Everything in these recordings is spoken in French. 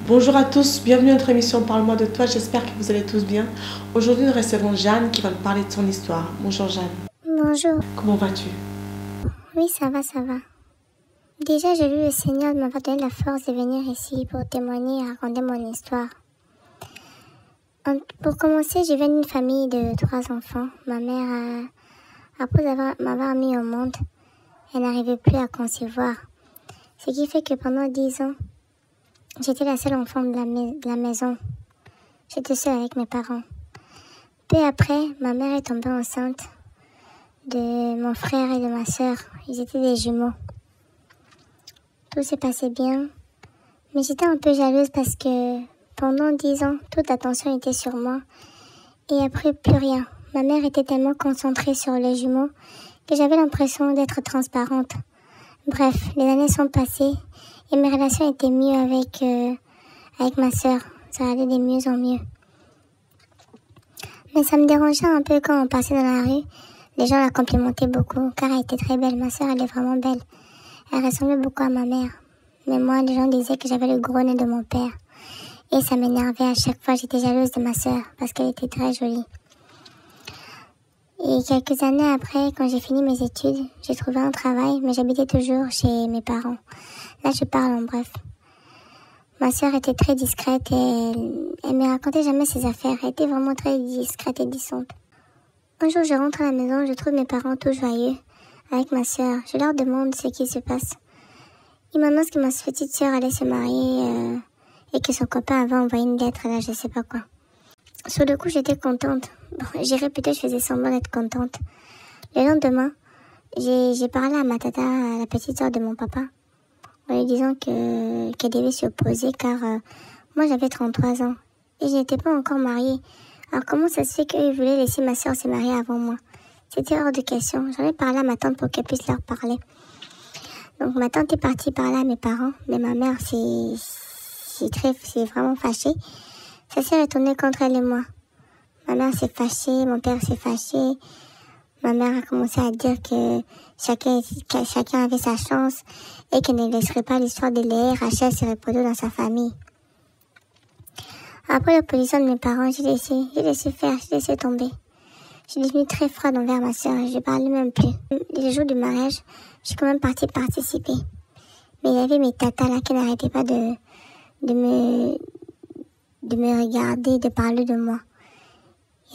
Bonjour à tous, bienvenue à notre émission Parle-moi de toi, j'espère que vous allez tous bien. Aujourd'hui nous recevons Jeanne qui va nous parler de son histoire. Bonjour Jeanne. Bonjour. Comment vas-tu? Oui, ça va. Déjà, j'ai lu le Seigneur m'avoir donné la force de venir ici pour témoigner et raconter mon histoire. Pour commencer, je viens d'une famille de 3 enfants. Ma mère, après m'avoir mis au monde, elle n'arrivait plus à concevoir. Ce qui fait que pendant 10 ans, j'étais la seule enfant de la maison. J'étais seule avec mes parents. Peu après, ma mère est tombée enceinte de mon frère et de ma sœur. Ils étaient des jumeaux. Tout s'est passé bien, mais j'étais un peu jalouse parce que pendant 10 ans, toute l'attention était sur moi et après plus rien. Ma mère était tellement concentrée sur les jumeaux que j'avais l'impression d'être transparente. Bref, les années sont passées et mes relations étaient mieux avec ma sœur. Ça allait de mieux en mieux. Mais ça me dérangeait un peu quand on passait dans la rue. Les gens la complimentaient beaucoup car elle était très belle. Ma sœur, elle est vraiment belle. Elle ressemblait beaucoup à ma mère. Mais moi, les gens disaient que j'avais le gros nez de mon père. Et ça m'énervait à chaque fois. J'étais jalouse de ma sœur parce qu'elle était très jolie. Et quelques années après, quand j'ai fini mes études, j'ai trouvé un travail, mais j'habitais toujours chez mes parents. Là, je parle en bref. Ma sœur était très discrète et elle me racontait jamais ses affaires. Elle était vraiment très discrète et distante. Un jour, je rentre à la maison, je trouve mes parents tout joyeux avec ma sœur. Je leur demande ce qui se passe. Ils m'annoncent que ma petite sœur allait se marier et que son copain avait envoyé une lettre, là, je sais pas quoi. Sur le coup, j'étais contente. Bon, j'irais peut-être, je faisais semblant d'être contente. Le lendemain, j'ai parlé à ma tata, à la petite sœur de mon papa, en lui disant qu'elle devait s'y opposer car moi j'avais 33 ans et je n'étais pas encore mariée. Alors comment ça se fait qu'ils voulaient laisser ma sœur se marier avant moi? C'était hors de question. J'en ai parlé à ma tante pour qu'elle puisse leur parler. Donc ma tante est partie parler à mes parents, mais ma mère s'est vraiment fâchée. Ça s'est retourné contre elle et moi. Ma mère s'est fâchée, mon père s'est fâché. Ma mère a commencé à dire que chacun avait sa chance et qu'elle ne laisserait pas l'histoire de Léa et Rachel se reproduire dans sa famille. Après l'opposition de mes parents, j'ai laissé tomber. Je suis devenue très froide envers ma sœur et je parlais même plus. Les jours du mariage, je suis quand même partie participer. Mais il y avait mes tatas là qui n'arrêtaient pas de me regarder, de parler de moi.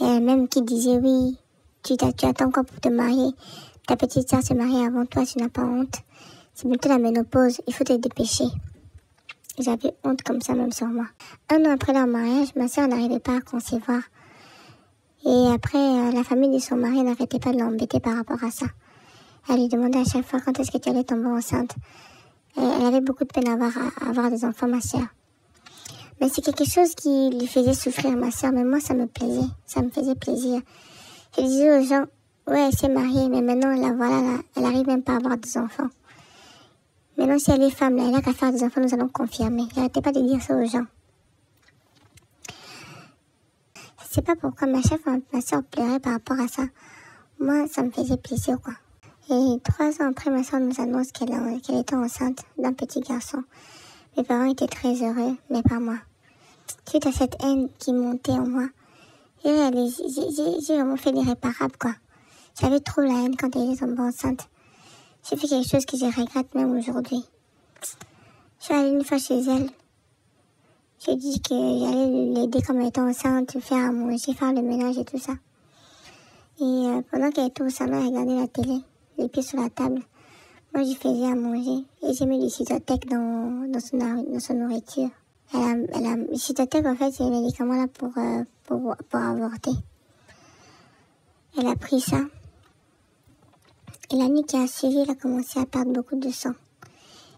Et même qui disaient oui, tu attends quoi pour te marier? Ta petite sœur se marie avant toi, tu n'as pas honte. C'est bientôt la ménopause, il faut te dépêcher. J'avais honte comme ça même sur moi. 1 an après leur mariage, ma sœur n'arrivait pas à concevoir. Et après, la famille de son mari n'arrêtait pas de l'embêter par rapport à ça. Elle lui demandait à chaque fois quand est-ce que tu allais tomber enceinte. Et elle avait beaucoup de peine à avoir des enfants, ma sœur. Mais c'est quelque chose qui lui faisait souffrir, ma sœur. Mais moi, ça me plaisait. Ça me faisait plaisir. Je disais aux gens, ouais, elle s'est mariée, mais maintenant, elle arrive même pas à avoir des enfants. Maintenant, si elle est femme, là, elle a qu'à faire des enfants, nous allons confirmer. J'arrêtais pas de dire ça aux gens. Je sais pas pourquoi, mais à chaque fois, ma sœur pleurait par rapport à ça. Moi, ça me faisait plaisir, quoi. Et 3 ans après, ma sœur nous annonce qu'elle était enceinte d'un petit garçon. Mes parents étaient très heureux, mais pas moi. Suite à cette haine qui montait en moi, j'ai vraiment fait l'irréparable, quoi. J'avais trop la haine quand elle est tombée enceinte. J'ai fait quelque chose que je regrette même aujourd'hui. Je suis allée une fois chez elle. J'ai dit que j'allais l'aider comme elle était enceinte, faire à manger, faire le ménage et tout ça. Et pendant qu'elle était au salon, elle regardait la télé, les pieds sur la table. Moi, je faisais à manger et j'ai mis du Cytotec dans son nourriture. Le Cytotec, en fait, c'est un médicament là pour avorter. Elle a pris ça. Et la nuit qui a suivi, elle a commencé à perdre beaucoup de sang.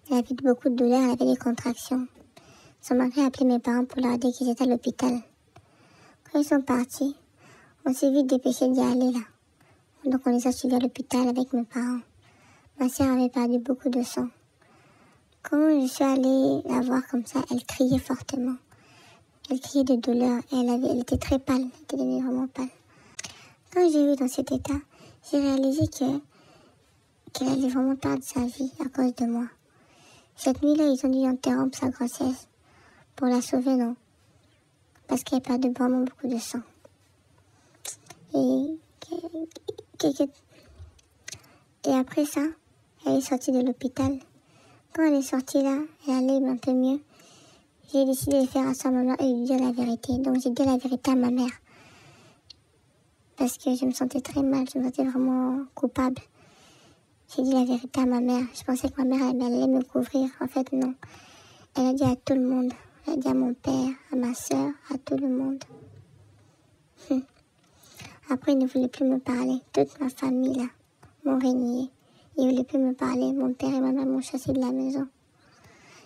Elle avait beaucoup de douleurs, elle avait des contractions. Son mari a appelé mes parents pour leur dire qu'ils étaient à l'hôpital. Quand ils sont partis, on s'est vite dépêché d'y aller là. Donc on les a suivis à l'hôpital avec mes parents. Ma sœur avait perdu beaucoup de sang. Quand je suis allée la voir comme ça, elle criait fortement. Elle criait de douleur et elle était très pâle, elle était devenue vraiment pâle. Quand j'ai vu dans cet état, j'ai réalisé qu'elle allait vraiment perdre sa vie à cause de moi. Cette nuit-là, ils ont dû interrompre sa grossesse pour la sauver, non. Parce qu'elle perdait vraiment beaucoup de sang. Et après ça, elle est sortie de l'hôpital. Quand elle est sortie là, elle allait un peu mieux. J'ai décidé de faire à sa maman et de lui dire la vérité. Donc j'ai dit la vérité à ma mère. Parce que je me sentais très mal, je me sentais vraiment coupable. J'ai dit la vérité à ma mère. Je pensais que ma mère elle allait me couvrir. En fait, non. Elle a dit à tout le monde. Elle a dit à mon père, à ma soeur, à tout le monde. Après, ils ne voulaient plus me parler. Toute ma famille, là, m'ont renié. Ils ne voulaient plus me parler. Mon père et ma mère m'ont chassé de la maison.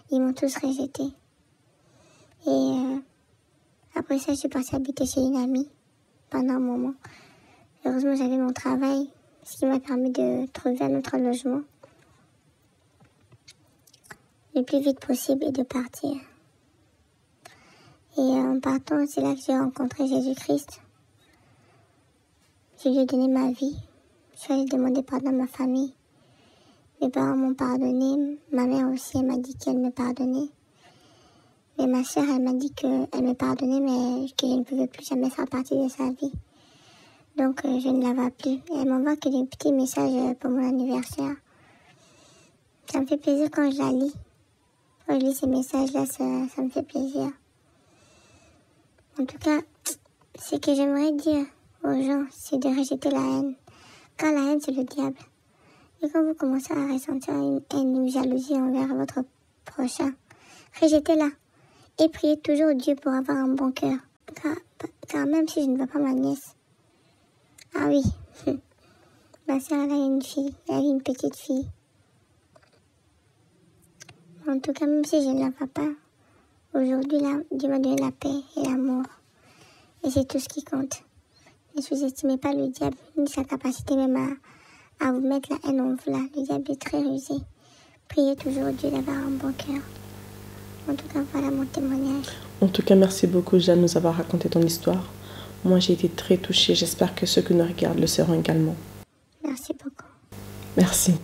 Ils m'ont tous rejeté. Et après ça, je suis partie habiter chez une amie pendant un moment. Heureusement, j'avais mon travail, ce qui m'a permis de trouver un autre logement le plus vite possible et de partir. Et en partant, c'est là que j'ai rencontré Jésus-Christ. Je lui ai donné ma vie. Je suis allée demander pardon à ma famille. Mes parents m'ont pardonné. Ma mère aussi, elle m'a dit qu'elle me pardonnait. Mais ma soeur, elle m'a dit qu'elle me pardonnait, mais que je ne pouvais plus jamais faire partie de sa vie. Donc, je ne la vois plus. Et elle m'envoie que des petits messages pour mon anniversaire. Ça me fait plaisir quand je la lis. Quand je lis ces messages-là, ça me fait plaisir. En tout cas, ce que j'aimerais dire aux gens, c'est de rejeter la haine. Car la haine, c'est le diable. Et quand vous commencez à ressentir une haine, une jalousie envers votre prochain, rejetez-la. Et priez toujours Dieu pour avoir un bon cœur. Car même si je ne vois pas ma nièce, ah oui, ma soeur, elle a une fille, elle a une petite fille. En tout cas, même si je ne la vois pas, aujourd'hui, là, Dieu m'a donné la paix et l'amour. Et c'est tout ce qui compte. Ne sous-estimez pas le diable, ni sa capacité même à vous mettre la haine en vous là. Le diable est très rusé. Priez toujours Dieu d'avoir un bon cœur. En tout cas, voilà mon témoignage. En tout cas, merci beaucoup, Jeanne, de nous avoir raconté ton histoire. Moi, j'ai été très touchée. J'espère que ceux qui nous regardent le seront également. Merci beaucoup. Merci.